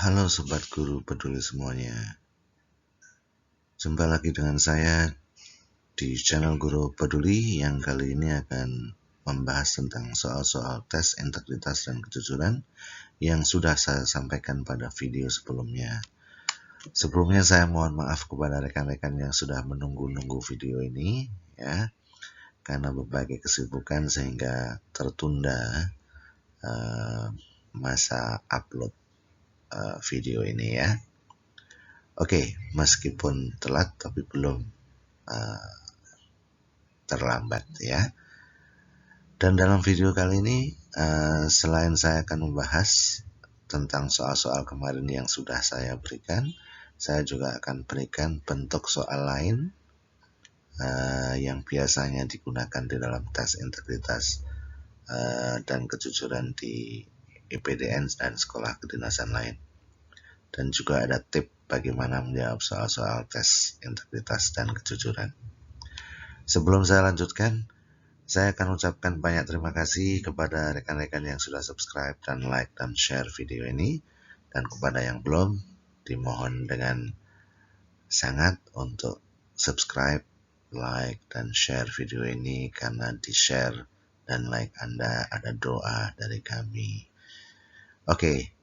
Halo Sobat Guru Peduli semuanya. Jumpa lagi dengan saya di channel Guru Peduli yang kali ini akan membahas tentang soal-soal tes integritas dan kejujuran yang sudah saya sampaikan pada video sebelumnya. Sebelumnya saya mohon maaf kepada rekan-rekan yang sudah menunggu-nunggu video ini ya, karena berbagai kesibukan sehingga tertunda masa upload video ini ya. Oke, meskipun telat tapi belum terlambat ya. Dan dalam video kali ini selain saya akan membahas tentang soal-soal kemarin yang sudah saya berikan, saya juga akan berikan bentuk soal lain yang biasanya digunakan di dalam tes integritas dan kejujuran di IPDN dan sekolah kedinasan lain. Dan juga ada tip bagaimana menjawab soal-soal tes integritas dan kejujuran. Sebelum saya lanjutkan, saya akan ucapkan banyak terima kasih kepada rekan-rekan yang sudah subscribe dan like dan share video ini. Dan kepada yang belum, dimohon dengan sangat untuk subscribe, like, dan share video ini karena di share dan like Anda ada doa dari kami. Oke.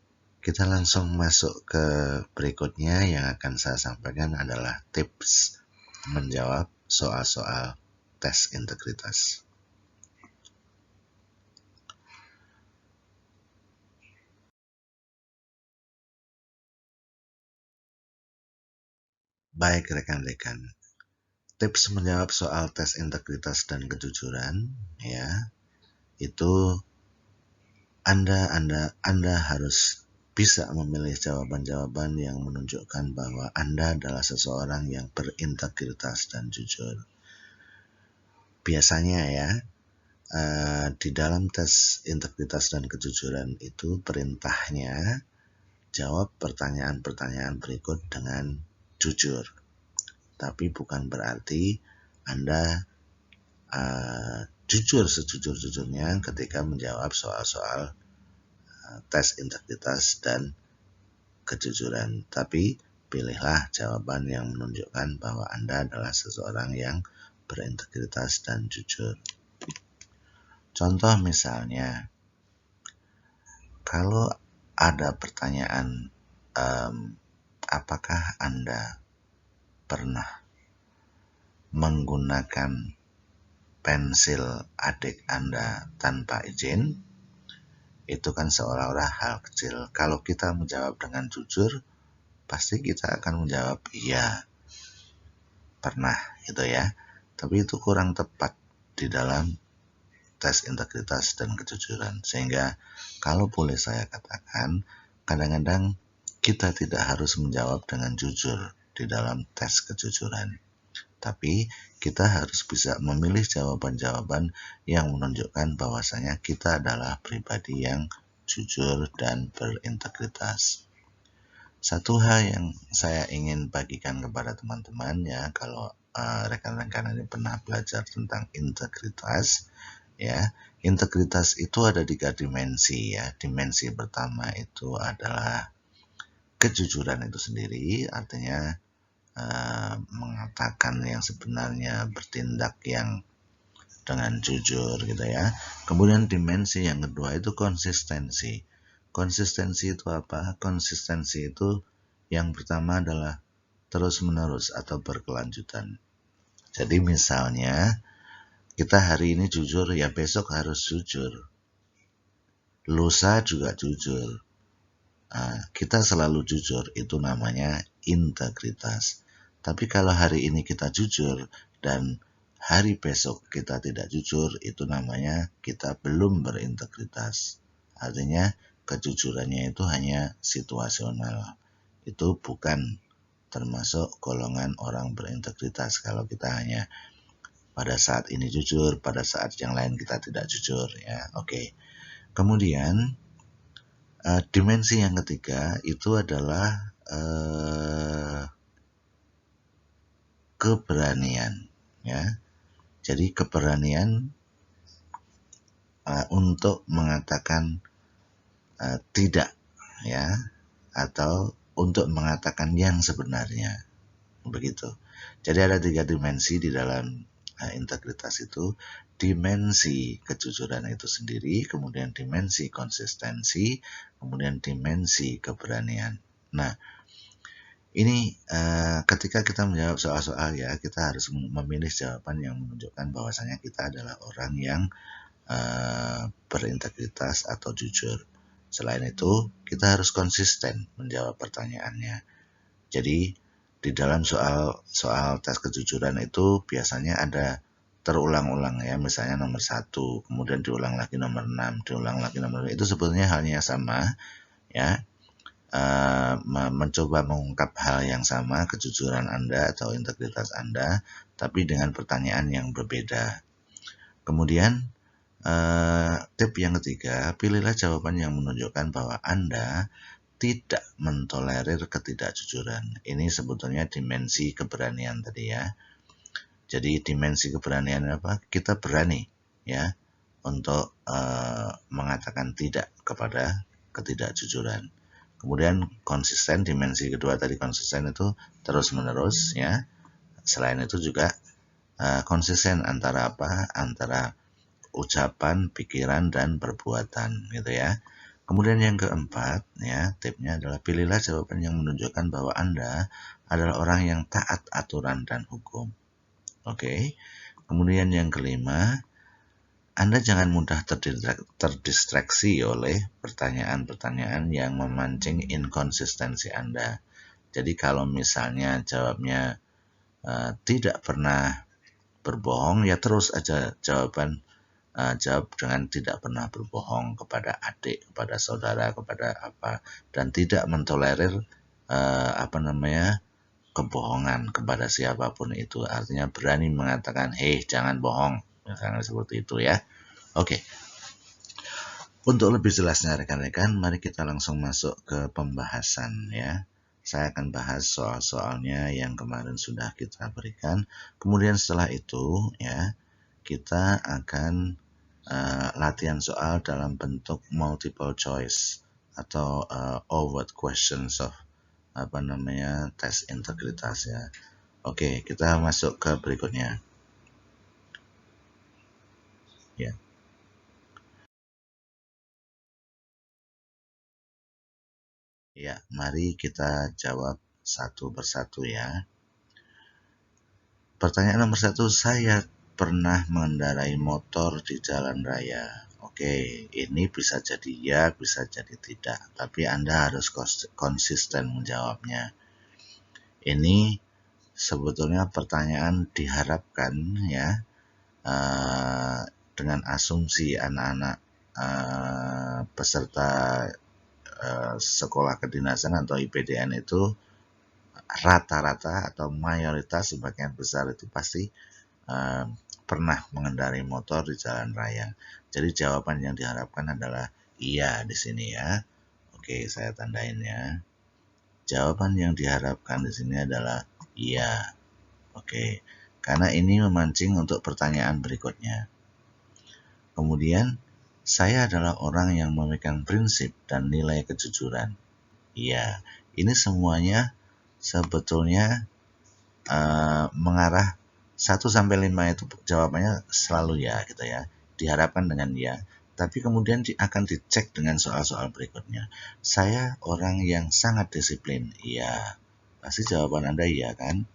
Kita langsung masuk ke berikutnya yang akan saya sampaikan adalah tips menjawab soal-soal tes integritas. Baik rekan-rekan, tips menjawab soal tes integritas dan kejujuran ya, itu Anda harus bisa memilih jawaban-jawaban yang menunjukkan bahwa Anda adalah seseorang yang berintegritas dan jujur. Biasanya ya, di dalam tes integritas dan kejujuran itu perintahnya jawab pertanyaan-pertanyaan berikut dengan jujur. Tapi bukan berarti Anda jujur sejujur-jujurnya ketika menjawab soal-soal tes integritas dan kejujuran. Tapi pilihlah jawaban yang menunjukkan bahwa Anda adalah seseorang yang berintegritas dan jujur. Contoh misalnya, kalau ada pertanyaan, apakah Anda pernah menggunakan pensil adik Anda tanpa izin? Itu kan seolah-olah hal kecil. Kalau kita menjawab dengan jujur, pasti kita akan menjawab iya, pernah gitu ya. Tapi itu kurang tepat di dalam tes integritas dan kejujuran. Sehingga kalau boleh saya katakan, kadang-kadang kita tidak harus menjawab dengan jujur di dalam tes kejujuran. Tapi kita harus bisa memilih jawaban-jawaban yang menunjukkan bahwasanya kita adalah pribadi yang jujur dan berintegritas. Satu hal yang saya ingin bagikan kepada teman-teman ya, kalau rekan-rekan ini pernah belajar tentang integritas, ya, integritas itu ada 3 dimensi ya. Dimensi pertama itu adalah kejujuran itu sendiri, artinya mengatakan yang sebenarnya, bertindak yang dengan jujur gitu ya. Kemudian dimensi yang kedua itu konsistensi. Konsistensi itu apa? Konsistensi itu yang pertama adalah terus-menerus atau berkelanjutan. Jadi misalnya kita hari ini jujur, ya besok harus jujur. Lusa juga jujur. Kita selalu jujur, itu namanya integritas. Tapi kalau hari ini kita jujur dan hari besok kita tidak jujur, itu namanya kita belum berintegritas. Artinya kejujurannya itu hanya situasional. Itu bukan termasuk golongan orang berintegritas kalau kita hanya pada saat ini jujur, pada saat yang lain kita tidak jujur ya. Oke. Kemudian dimensi yang ketiga itu adalah keberanian ya. Jadi keberanian untuk mengatakan tidak ya, atau untuk mengatakan yang sebenarnya. Begitu. Jadi ada 3 dimensi di dalam integritas itu. Dimensi kejujuran itu sendiri, kemudian dimensi konsistensi, kemudian dimensi keberanian. Nah, ini ketika kita menjawab soal-soal ya, kita harus memilih jawaban yang menunjukkan bahwasanya kita adalah orang yang berintegritas atau jujur. Selain itu, kita harus konsisten menjawab pertanyaannya. Jadi, di dalam soal tes kejujuran itu biasanya ada terulang-ulang ya, misalnya nomor 1, kemudian diulang lagi nomor 6, diulang lagi nomor 5. Itu sebetulnya halnya sama ya, mencoba mengungkap hal yang sama, kejujuran Anda atau integritas Anda, tapi dengan pertanyaan yang berbeda. Kemudian tip yang ketiga, pilihlah jawaban yang menunjukkan bahwa Anda tidak mentolerir ketidakjujuran. Ini sebetulnya dimensi keberanian tadi ya. Jadi dimensi keberanian apa? Kita berani ya untuk mengatakan tidak kepada ketidakjujuran. Kemudian konsisten, dimensi kedua tadi konsisten itu terus menerus ya. Selain itu juga konsisten antara apa? Antara ucapan, pikiran, dan perbuatan gitu ya. Kemudian yang keempat ya, tipnya adalah pilihlah jawaban yang menunjukkan bahwa Anda adalah orang yang taat aturan dan hukum. Oke. Kemudian yang kelima, Anda jangan mudah terdistraksi oleh pertanyaan-pertanyaan yang memancing inkonsistensi Anda. Jadi kalau misalnya jawabnya tidak pernah berbohong, ya terus aja jawab dengan tidak pernah berbohong kepada adik, kepada saudara, kepada apa, dan tidak mentolerir kebohongan kepada siapapun itu. Artinya berani mengatakan, hei jangan bohong, misalnya seperti itu ya. Oke. Untuk lebih jelasnya rekan-rekan, mari kita langsung masuk ke pembahasan ya. Saya akan bahas soal-soalnya yang kemarin sudah kita berikan. Kemudian setelah itu ya, kita akan latihan soal dalam bentuk multiple choice atau overt questions of tes integritas ya. Oke, kita masuk ke berikutnya. Ya. Ya, mari kita jawab satu persatu ya. Pertanyaan nomor 1, saya pernah mengendarai motor di jalan raya. Oke, ini bisa jadi ya, bisa jadi tidak. Tapi Anda harus konsisten menjawabnya. Ini sebetulnya pertanyaan diharapkan ya, dengan asumsi anak-anak peserta sekolah kedinasan atau IPDN itu rata-rata atau mayoritas sebagian besar itu pasti pernah mengendarai motor di jalan raya. Jadi jawaban yang diharapkan adalah iya di sini ya. Oke, saya tandain ya. Jawaban yang diharapkan di sini adalah iya. Oke, karena ini memancing untuk pertanyaan berikutnya. Kemudian, saya adalah orang yang memegang prinsip dan nilai kejujuran. Iya, ini semuanya sebetulnya mengarah 1-5 itu jawabannya selalu ya gitu ya. Diharapkan dengan ya. Tapi kemudian akan dicek dengan soal-soal berikutnya. Saya orang yang sangat disiplin. Iya. Pasti jawaban Anda iya kan?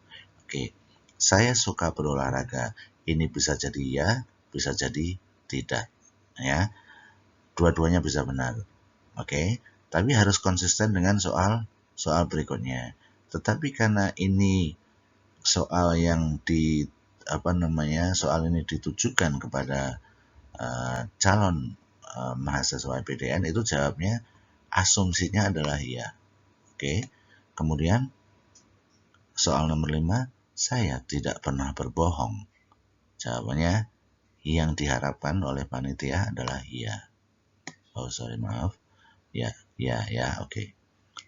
Oke. Saya suka berolahraga. Ini bisa jadi ya, bisa jadi tidak. Ya. Dua-duanya bisa benar. Oke. Tapi harus konsisten dengan soal berikutnya. Tetapi karena ini soal yang soal ini ditujukan kepada calon mahasiswa IPDN, itu jawabnya asumsinya adalah iya. Oke. Kemudian soal nomor 5, saya tidak pernah berbohong. Jawabannya yang diharapkan oleh panitia adalah iya. Oh sorry, maaf. Ya, oke.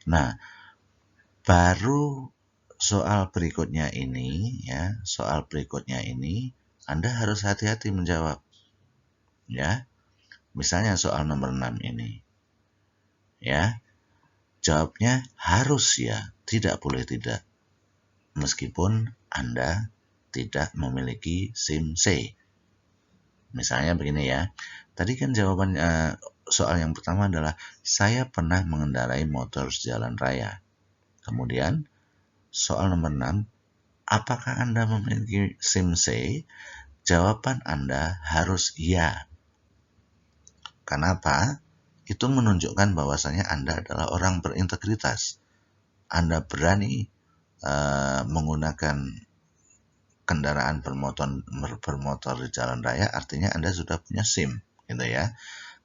Nah, baru soal berikutnya ini Anda harus hati-hati menjawab. Ya. Misalnya soal nomor 6 ini. Ya. Jawabnya harus ya, tidak boleh tidak. Meskipun Anda tidak memiliki SIM C. Misalnya begini ya, tadi kan jawaban soal yang pertama adalah saya pernah mengendarai motor jalan raya. Kemudian soal nomor 6, apakah Anda memiliki SIM C? Jawaban Anda harus ya. Kenapa? Itu menunjukkan bahwasanya Anda adalah orang berintegritas. Anda berani menggunakan kendaraan bermotor di jalan raya, artinya Anda sudah punya SIM, gitu ya.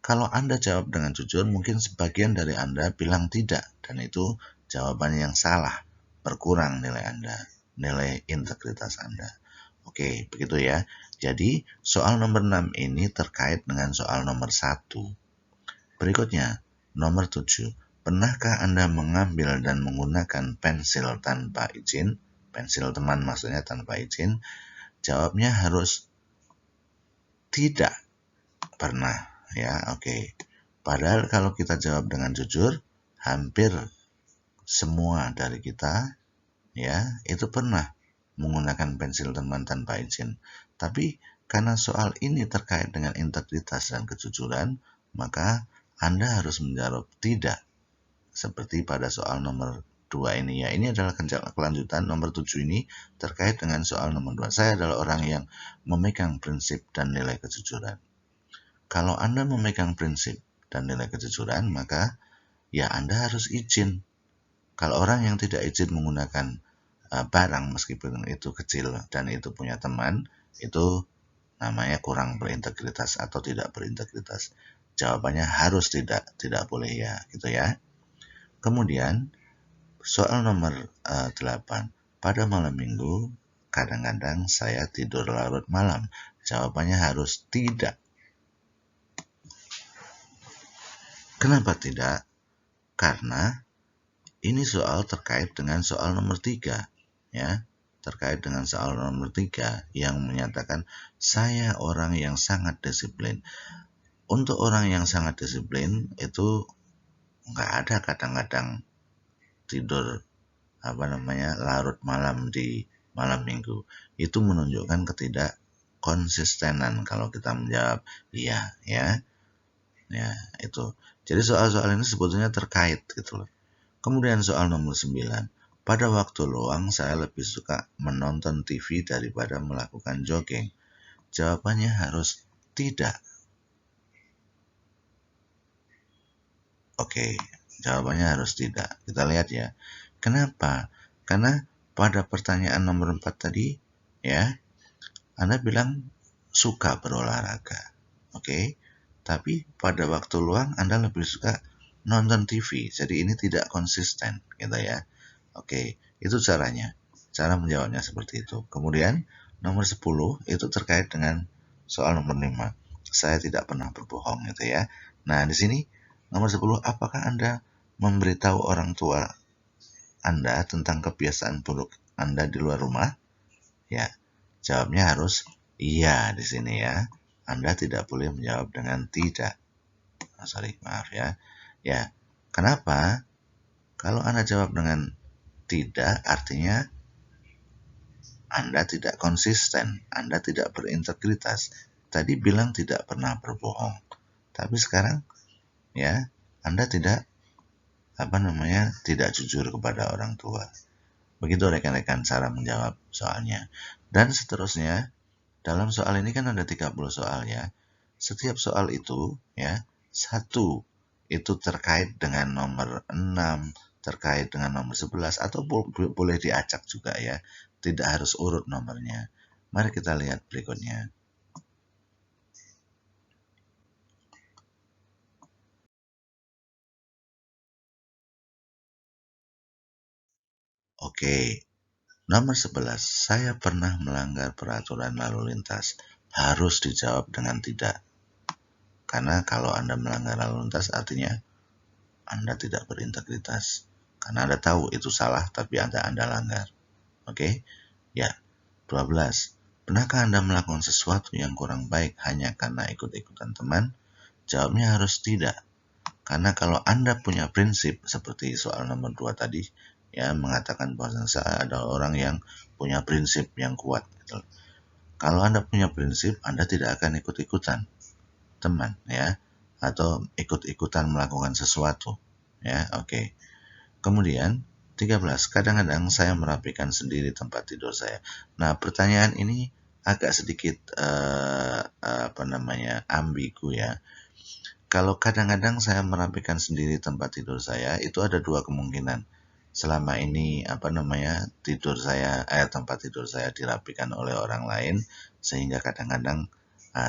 Kalau Anda jawab dengan jujur, mungkin sebagian dari Anda bilang tidak, dan itu jawaban yang salah, berkurang nilai Anda, nilai integritas Anda. Oke, begitu ya. Jadi, soal nomor 6 ini terkait dengan soal nomor 1. Berikutnya, nomor 7. Pernahkah Anda mengambil dan menggunakan pensil tanpa izin? Pensil teman maksudnya tanpa izin. Jawabnya harus tidak pernah. Ya, oke. Padahal kalau kita jawab dengan jujur, hampir semua dari kita ya itu pernah menggunakan pensil teman tanpa izin. Tapi karena soal ini terkait dengan integritas dan kejujuran, maka Anda harus menjawab tidak. Seperti pada soal nomor 2 ini ya. Ini adalah kelanjutan nomor 7 ini terkait dengan soal nomor 2. Saya adalah orang yang memegang prinsip dan nilai kejujuran. Kalau Anda memegang prinsip dan nilai kejujuran, maka ya Anda harus izin. Kalau orang yang tidak izin menggunakan barang meskipun itu kecil dan itu punya teman, itu namanya kurang berintegritas atau tidak berintegritas. Jawabannya harus tidak boleh ya, gitu ya. Kemudian soal nomor 8. Pada malam minggu, kadang-kadang saya tidur larut malam. Jawabannya harus tidak. Kenapa tidak? Karena ini soal terkait dengan soal nomor 3. Ya, terkait dengan soal nomor 3 yang menyatakan saya orang yang sangat disiplin. Untuk orang yang sangat disiplin itu nggak ada kadang-kadang tidur larut malam di malam minggu. Itu menunjukkan ketidakkonsistenan kalau kita menjawab iya ya. Ya, itu. Jadi soal-soal ini sebetulnya terkait gitu loh. Kemudian soal nomor 9. Pada waktu luang saya lebih suka menonton TV daripada melakukan jogging. Jawabannya harus tidak. Oke, jawabannya harus tidak. Kita lihat ya. Kenapa? Karena pada pertanyaan nomor 4 tadi, ya, Anda bilang suka berolahraga. Oke, tapi pada waktu luang Anda lebih suka nonton TV. Jadi ini tidak konsisten, gitu ya. Oke, itu caranya. Cara menjawabnya seperti itu. Kemudian, nomor 10 itu terkait dengan soal nomor 5. Saya tidak pernah berbohong, gitu ya. Nah, di sini nomor 10, apakah Anda memberitahu orang tua Anda tentang kebiasaan buruk Anda di luar rumah? Ya, jawabnya harus iya di sini ya. Anda tidak boleh menjawab dengan tidak. Maaf ya. Ya, kenapa? Kalau Anda jawab dengan tidak, artinya Anda tidak konsisten, Anda tidak berintegritas. Tadi bilang tidak pernah berbohong, tapi sekarang ya Anda tidak tidak jujur kepada orang tua. Begitu rekan-rekan cara menjawab soalnya. Dan seterusnya, dalam soal ini kan ada 30 soal ya. Setiap soal itu ya, satu itu terkait dengan nomor 6, terkait dengan nomor 11, atau boleh diacak juga ya. Tidak harus urut nomornya. Mari kita lihat berikutnya. Oke, nomor 11. Saya pernah melanggar peraturan lalu lintas. Harus dijawab dengan tidak. Karena kalau Anda melanggar lalu lintas artinya Anda tidak berintegritas. Karena Anda tahu itu salah tapi Anda langgar. Oke? Ya. 12. Pernahkah Anda melakukan sesuatu yang kurang baik hanya karena ikut-ikutan teman? Jawabnya harus tidak. Karena kalau Anda punya prinsip seperti soal nomor 2 tadi, ya mengatakan bahwa saya adalah orang yang punya prinsip yang kuat. Gitu. Kalau Anda punya prinsip, Anda tidak akan ikut-ikutan teman, ya, atau ikut-ikutan melakukan sesuatu, ya. Oke. Kemudian 13, kadang-kadang saya merapikan sendiri tempat tidur saya. Nah, pertanyaan ini agak sedikit ambigu ya. Kalau kadang-kadang saya merapikan sendiri tempat tidur saya, itu ada dua kemungkinan. Selama ini tempat tidur saya dirapikan oleh orang lain, sehingga kadang-kadang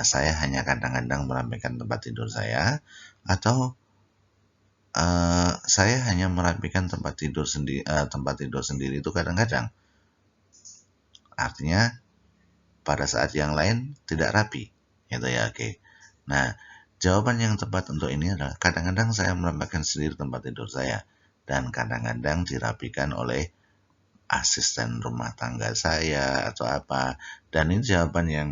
saya hanya kadang-kadang merapikan tempat tidur saya, atau saya hanya merapikan tempat tidur sendiri itu kadang-kadang. Artinya pada saat yang lain tidak rapi, gitu ya. Oke. Nah, jawaban yang tepat untuk ini adalah kadang-kadang saya merapikan sendiri tempat tidur saya dan kadang-kadang dirapikan oleh asisten rumah tangga saya atau apa. Dan ini jawaban yang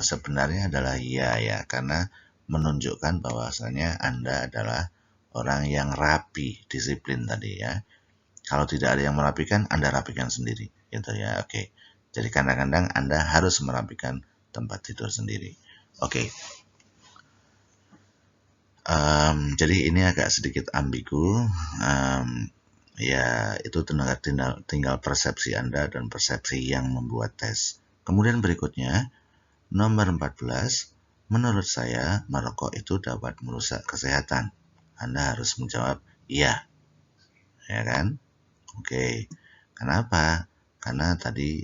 sebenarnya adalah iya ya, karena menunjukkan bahwasanya Anda adalah orang yang rapi, disiplin tadi ya. Kalau tidak ada yang merapikan, Anda rapikan sendiri, gitu ya. Oke. Jadi kadang-kadang Anda harus merapikan tempat tidur sendiri. Oke. Jadi ini agak sedikit ambigu. Ya, itu tinggal persepsi Anda dan persepsi yang membuat tes. Kemudian berikutnya, nomor 14, menurut saya merokok itu dapat merusak kesehatan. Anda harus menjawab iya. Ya kan? Oke. Kenapa? Karena tadi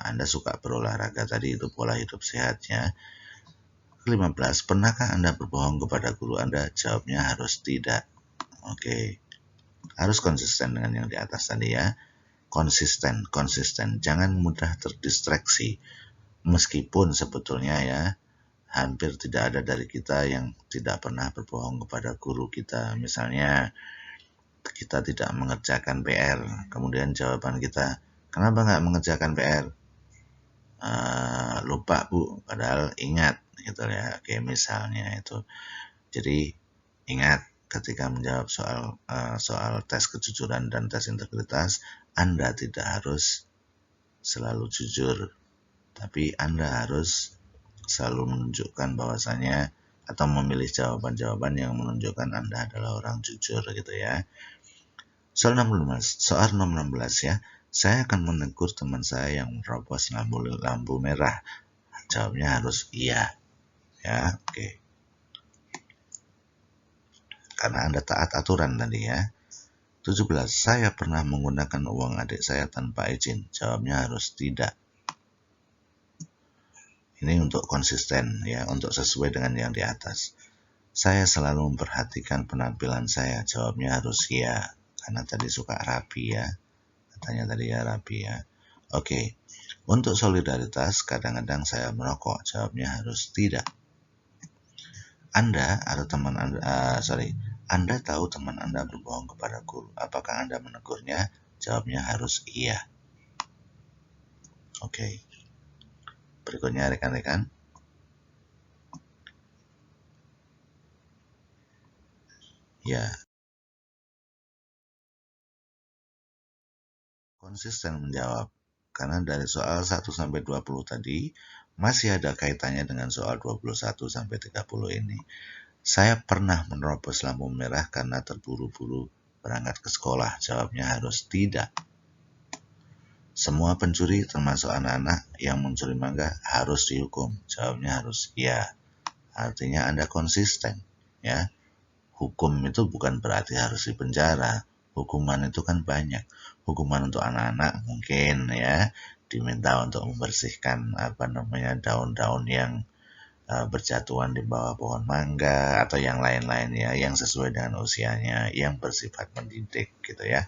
Anda suka berolahraga, tadi itu pola hidup sehatnya. 15, pernahkah Anda berbohong kepada guru Anda? Jawabnya harus tidak. Oke. Harus konsisten dengan yang di atas tadi ya. Konsisten. Jangan mudah terdistraksi. Meskipun sebetulnya ya, hampir tidak ada dari kita yang tidak pernah berbohong kepada guru kita. Misalnya, kita tidak mengerjakan PR. Kemudian jawaban kita, kenapa nggak mengerjakan PR? Lupa Bu, padahal ingat. Gitu ya. Oke, misalnya itu. Jadi ingat ketika menjawab soal tes kejujuran dan tes integritas, Anda tidak harus selalu jujur, tapi Anda harus selalu menunjukkan bahwasanya atau memilih jawaban-jawaban yang menunjukkan Anda adalah orang jujur gitu ya. Soal nomor 16 ya. Saya akan menegur teman saya yang menerobos lampu merah. Jawabnya harus iya. Ya, oke. Karena Anda taat aturan tadi ya. 17. Saya pernah menggunakan uang adik saya tanpa izin. Jawabnya harus tidak. Ini untuk konsisten ya, untuk sesuai dengan yang di atas. Saya selalu memperhatikan penampilan saya. Jawabnya harus iya. Karena tadi suka rapi ya. Katanya tadi ya rapi ya. Oke. Untuk solidaritas, kadang-kadang saya merokok. Jawabnya harus tidak. Anda atau teman Anda tahu teman Anda berbohong kepada guru. Apakah Anda menegurnya? Jawabnya harus iya. Oke. Berikutnya rekan-rekan. Ya. Konsisten menjawab. Karena dari soal 1 sampai 20 tadi masih ada kaitannya dengan soal 21 sampai 30 ini. Saya pernah menerobos lampu merah karena terburu-buru berangkat ke sekolah. Jawabnya harus tidak. Semua pencuri termasuk anak-anak yang mencuri mangga harus dihukum. Jawabnya harus iya. Artinya Anda konsisten ya. Hukum itu bukan berarti harus dipenjara. Hukuman itu kan banyak. Hukuman untuk anak-anak mungkin ya diminta untuk membersihkan daun-daun yang berjatuhan di bawah pohon mangga atau yang lain-lain ya, yang sesuai dengan usianya, yang bersifat mendidik gitu ya.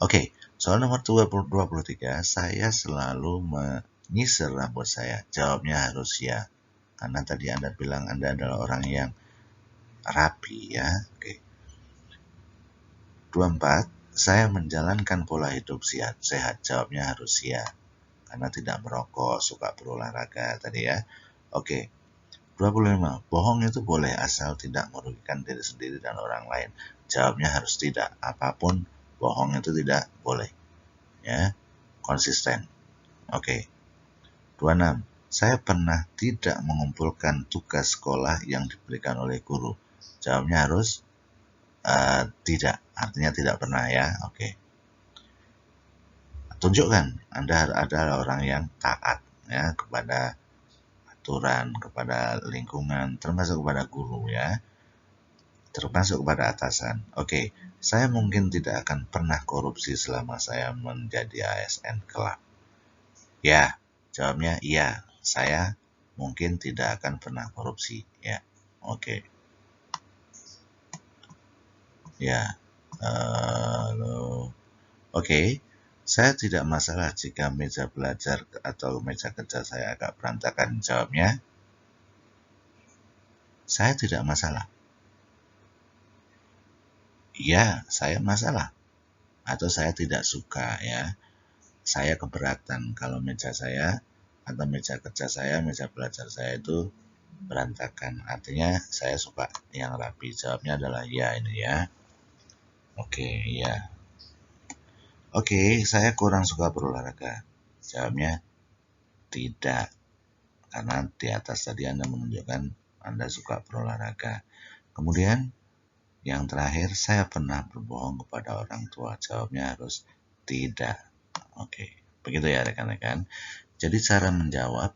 Oke, soal nomor 23, saya selalu menyisir rambut saya. Jawabnya harus ya. Karena tadi Anda bilang Anda adalah orang yang rapi ya. Oke. 24, saya menjalankan pola hidup sehat. Jawabnya harus ya. Karena tidak merokok, suka berolahraga tadi ya. Oke. 25. Bohong itu boleh asal tidak merugikan diri sendiri dan orang lain. Jawabnya harus tidak. Apapun bohong itu tidak boleh. Ya, konsisten. Oke. 26. Saya pernah tidak mengumpulkan tugas sekolah yang diberikan oleh guru. Jawabnya harus tidak. Artinya tidak pernah ya. Oke. Tunjukkan Anda adalah orang yang taat ya kepada aturan, kepada lingkungan, termasuk kepada guru ya, termasuk kepada atasan. Oke, saya mungkin tidak akan pernah korupsi selama saya menjadi ASN kelak. Ya, jawabnya iya, saya mungkin tidak akan pernah korupsi ya. Oke. Ya, oke. Saya tidak masalah jika meja belajar atau meja kerja saya agak berantakan. Jawabnya, saya tidak masalah. Ya, saya masalah. Atau saya tidak suka ya. Saya keberatan kalau meja saya atau meja kerja saya, meja belajar saya itu berantakan. Artinya saya suka yang rapi. Jawabnya adalah ya ini ya. Oke, ya. Oke, saya kurang suka berolahraga. Jawabnya tidak. Karena di atas tadi Anda menunjukkan Anda suka berolahraga. Kemudian yang terakhir, saya pernah berbohong kepada orang tua. Jawabnya harus tidak. Oke, begitu ya rekan-rekan. Jadi cara menjawab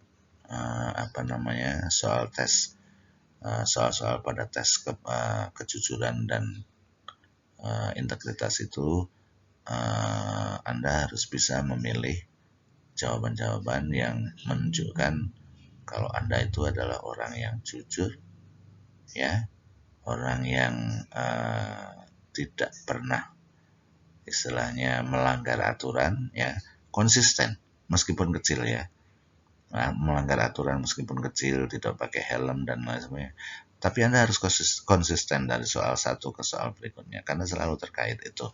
soal tes soal-soal pada tes kejujuran dan integritas itu Anda harus bisa memilih jawaban-jawaban yang menunjukkan kalau Anda itu adalah orang yang jujur, ya, orang yang tidak pernah istilahnya melanggar aturan, ya, konsisten meskipun kecil ya, melanggar aturan meskipun kecil, tidak pakai helm dan lain sebagainya. Tapi Anda harus konsisten dari soal satu ke soal berikutnya karena selalu terkait itu.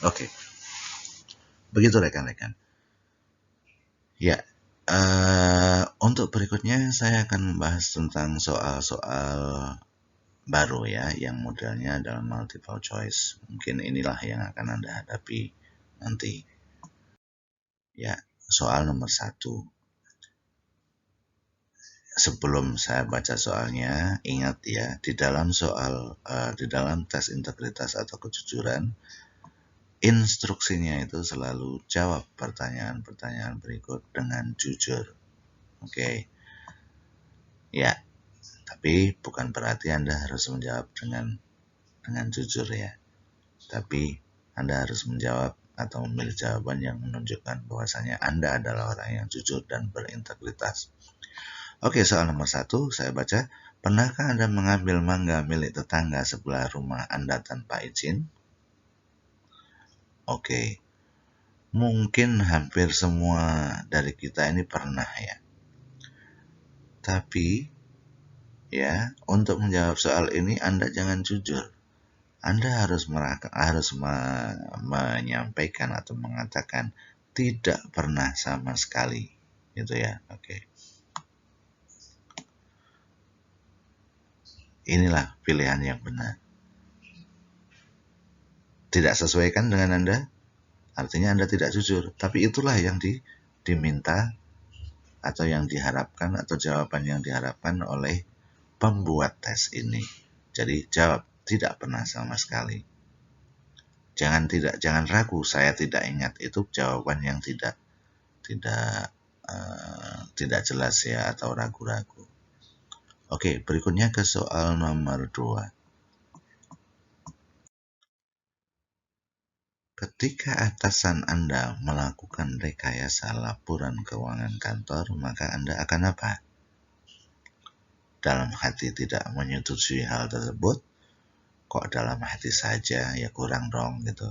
Oke. Begitu rekan-rekan. Ya, untuk berikutnya saya akan membahas tentang soal-soal baru ya, yang modelnya adalah multiple choice. Mungkin inilah yang akan Anda hadapi nanti. Ya, soal nomor 1. Sebelum saya baca soalnya, ingat ya, di dalam tes integritas atau kejujuran, instruksinya itu selalu jawab pertanyaan-pertanyaan berikut dengan jujur. Oke. Ya, tapi bukan berarti Anda harus menjawab dengan jujur ya. Tapi Anda harus menjawab atau memilih jawaban yang menunjukkan bahwasanya Anda adalah orang yang jujur dan berintegritas. Oke, soal nomor 1 saya baca. Pernahkah Anda mengambil mangga milik tetangga sebelah rumah Anda tanpa izin? Oke, mungkin hampir semua dari kita ini pernah ya. Tapi, ya, untuk menjawab soal ini Anda jangan jujur. Anda harus menyampaikan atau mengatakan tidak pernah sama sekali, gitu ya. Oke. Inilah pilihan yang benar. Tidak sesuaikan dengan Anda? Artinya Anda tidak jujur, tapi itulah yang diminta atau yang diharapkan atau jawaban yang diharapkan oleh pembuat tes ini. Jadi jawab tidak pernah sama sekali. Jangan ragu, saya tidak ingat, itu jawaban yang tidak jelas ya atau ragu-ragu. Oke, berikutnya ke soal nomor 2. Ketika atasan Anda melakukan rekayasa laporan keuangan kantor, maka Anda akan apa? Dalam hati tidak menyetujui hal tersebut? Kok dalam hati saja? Ya kurang dong gitu.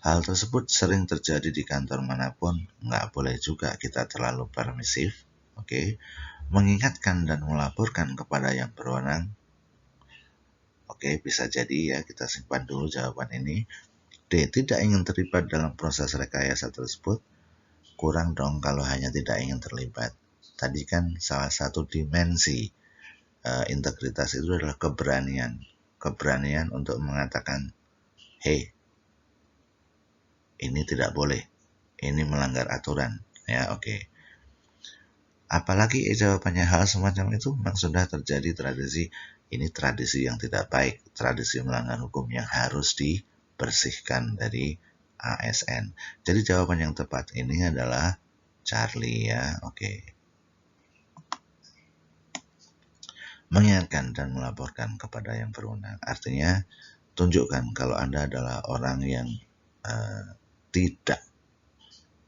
Hal tersebut sering terjadi di kantor manapun, nggak boleh juga kita terlalu permisif, oke? Mengingatkan dan melaporkan kepada yang berwenang. Oke, bisa jadi ya, kita simpan dulu jawaban ini. D. Tidak ingin terlibat dalam proses rekayasa tersebut. Kurang dong kalau hanya tidak ingin terlibat. Tadi kan salah satu dimensi integritas itu adalah keberanian untuk mengatakan, hey, ini tidak boleh, ini melanggar aturan, ya oke. Apalagi jawabannya hal semacam itu memang sudah terjadi tradisi, ini tradisi yang tidak baik, tradisi melanggar hukum yang harus dibersihkan dari ASN. Jadi jawaban yang tepat ini adalah Charlie, ya oke. Mengingatkan dan melaporkan kepada yang berwenang. Artinya, tunjukkan kalau Anda adalah orang yang tidak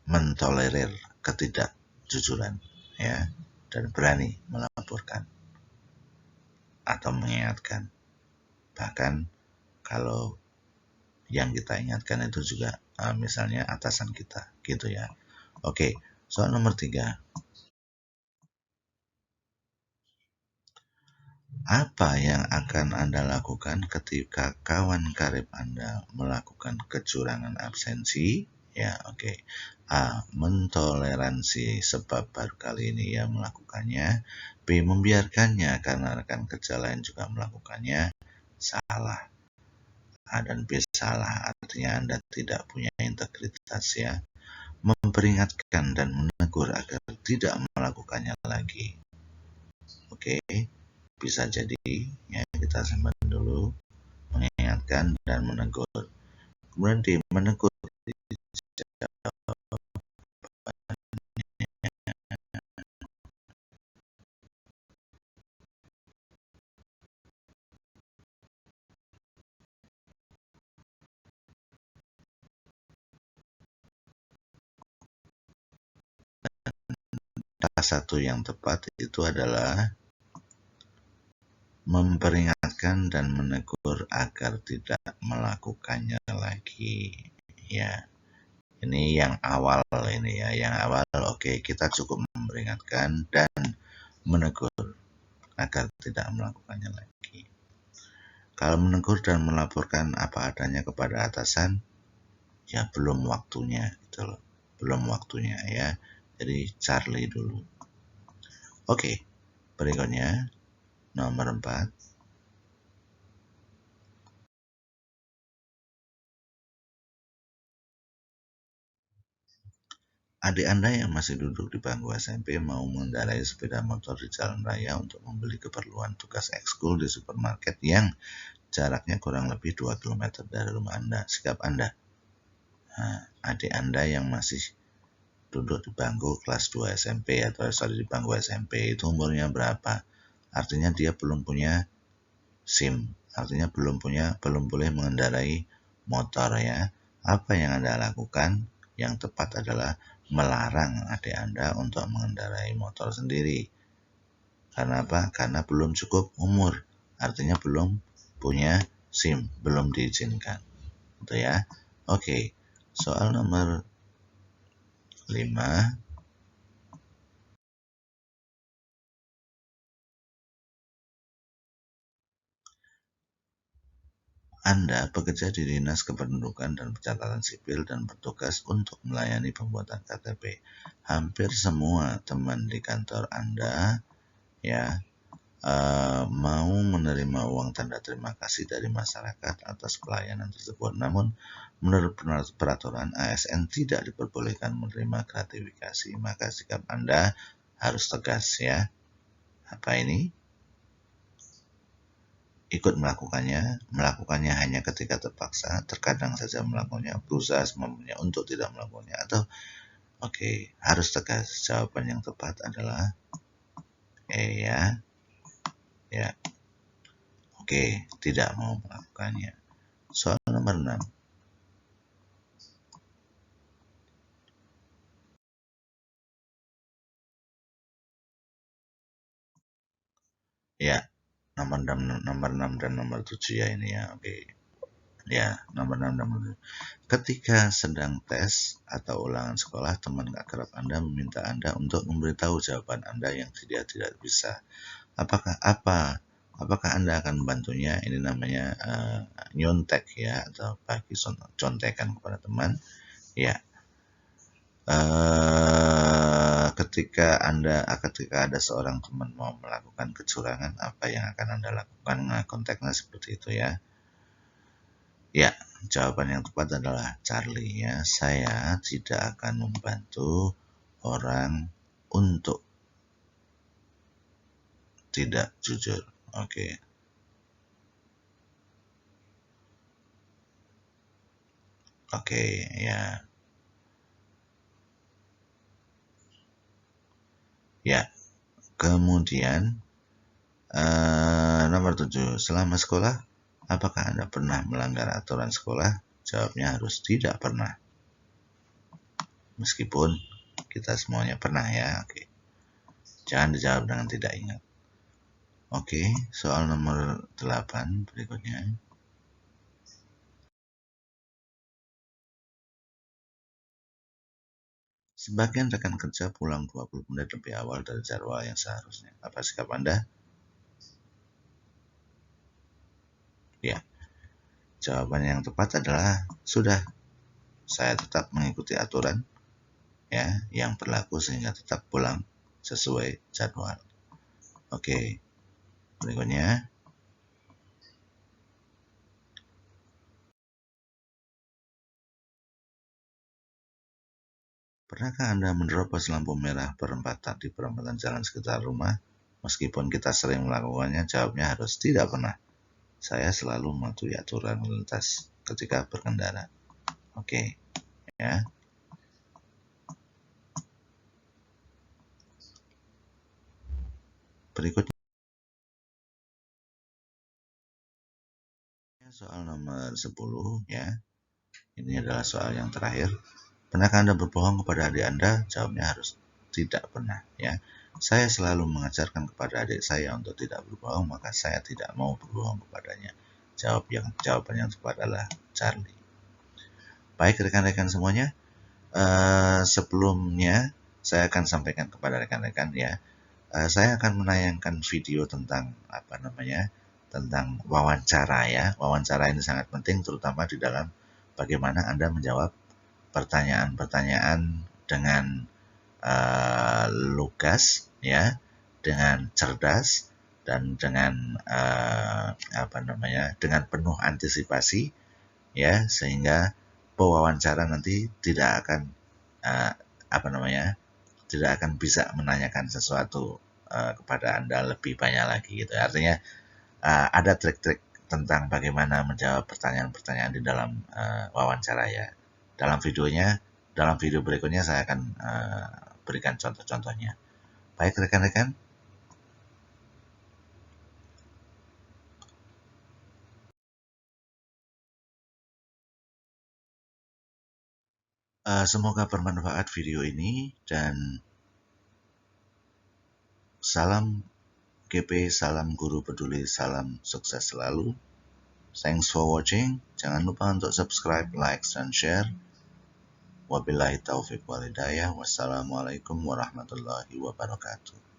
mentolerir ketidakjujuran, ya, dan berani melaporkan atau mengingatkan. Bahkan kalau yang kita ingatkan itu juga misalnya atasan kita, gitu ya. Oke, soal nomor 3. Apa yang akan Anda lakukan ketika kawan karib Anda melakukan kecurangan absensi? Ya, oke. A. Mentoleransi sebab baru kali ini ia melakukannya. B. Membiarkannya karena rekan kerja lain juga melakukannya. Salah. A dan B salah, artinya Anda tidak punya integritas, ya. Memperingatkan dan menegur agar tidak melakukannya lagi. Oke. Bisa jadi, ya kita simpan dulu, mengingatkan dan menegur. Kemudian di menegur salah satu yang tepat itu adalah memperingatkan dan menegur agar tidak melakukannya lagi, ya. Ini yang awal ini, ya, yang awal oke, kita cukup memperingatkan dan menegur agar tidak melakukannya lagi. Kalau menegur dan melaporkan apa adanya kepada atasan, ya belum waktunya gitu loh. Belum waktunya, ya. Jadi Charlie dulu. Oke, berikutnya nomor 4. Adik Anda yang masih duduk di bangku SMP mau mengendarai sepeda motor di jalan raya untuk membeli keperluan tugas ekskul di supermarket yang jaraknya kurang lebih 2 km dari rumah Anda. Sikap Anda? Nah, adik Anda yang masih duduk di bangku kelas 2 SMP atau di bangku SMP itu umurnya berapa? Artinya dia belum punya SIM, artinya belum boleh mengendarai motor, ya. Apa yang Anda lakukan? Yang tepat adalah melarang adik Anda untuk mengendarai motor sendiri. Karena apa? Karena belum cukup umur, artinya belum punya SIM, belum diizinkan. Gitu ya. Oke, soal nomor 5. Anda bekerja di Dinas Kependudukan dan Pencatatan Sipil dan bertugas untuk melayani pembuatan KTP. Hampir semua teman di kantor Anda, ya, mau menerima uang tanda terima kasih dari masyarakat atas pelayanan tersebut. Namun, menurut peraturan ASN tidak diperbolehkan menerima gratifikasi. Maka sikap Anda harus tegas, ya. Apa ini? Ikut melakukannya hanya ketika terpaksa, terkadang saja melakukannya, berusaha semampunya untuk tidak melakukannya, atau oke, harus tegas. Jawaban yang tepat adalah ya. Ya. Oke, tidak mau melakukannya. Soal nomor 6. Ya, nomor 6 dan nomor 7 ya ini, ya. Oke. Ya, nomor 6 dan nomor 7. Ketika sedang tes atau ulangan sekolah, teman akrab Anda meminta Anda untuk memberitahu jawaban Anda yang tidak bisa. Apakah Anda akan membantunya? Ini namanya nyontek, ya, atau bagi contekan kepada teman. Ya. Ketika ada seorang teman mau melakukan kecurangan, apa yang akan Anda lakukan? Nah, konteksnya seperti itu ya. Ya, jawaban yang tepat adalah Charlie ya. Saya tidak akan membantu orang untuk tidak jujur. Oke. Oke, ya. Ya. Kemudian nomor 7, selama sekolah, apakah Anda pernah melanggar aturan sekolah? Jawabnya harus tidak pernah. Meskipun kita semuanya pernah ya. Oke. Jangan dijawab dengan tidak ingat. Oke, soal nomor 8 berikutnya. Sebagian rekan kerja pulang 20 menit lebih awal dari jadwal yang seharusnya. Apa sikap Anda? Ya, jawaban yang tepat adalah sudah. Saya tetap mengikuti aturan ya yang berlaku sehingga tetap pulang sesuai jadwal. Oke, berikutnya. Pernahkah Anda menerobos lampu merah perempatan di perempatan jalan sekitar rumah? Meskipun kita sering melakukannya, jawabnya harus tidak pernah. Saya selalu mematuhi aturan lalu lintas ketika berkendara. Oke, ya. Berikutnya soal nomor 10 ya. Ini adalah soal yang terakhir. Pernahkah Anda berbohong kepada adik Anda? Jawabnya harus tidak pernah ya. Saya selalu mengajarkan kepada adik saya untuk tidak berbohong, maka saya tidak mau berbohong kepadanya. Jawaban yang tepat adalah Charlie. Baik rekan-rekan semuanya, sebelumnya saya akan sampaikan kepada rekan-rekan ya. Saya akan menayangkan video tentang tentang wawancara ya. Wawancara ini sangat penting terutama di dalam bagaimana Anda menjawab pertanyaan-pertanyaan dengan lugas ya, dengan cerdas dan dengan dengan penuh antisipasi ya, sehingga pewawancara nanti tidak akan tidak akan bisa menanyakan sesuatu kepada Anda lebih banyak lagi gitu. Artinya ada trik-trik tentang bagaimana menjawab pertanyaan-pertanyaan di dalam wawancara ya. Dalam video berikutnya saya akan berikan contoh-contohnya. Baik rekan-rekan. Semoga bermanfaat video ini dan salam GP, salam guru peduli, salam sukses selalu. Thanks for watching. Jangan lupa untuk subscribe, like, dan share. Wabillahi taufiq wal hidayah. Wassalamualaikum warahmatullahi wabarakatuh.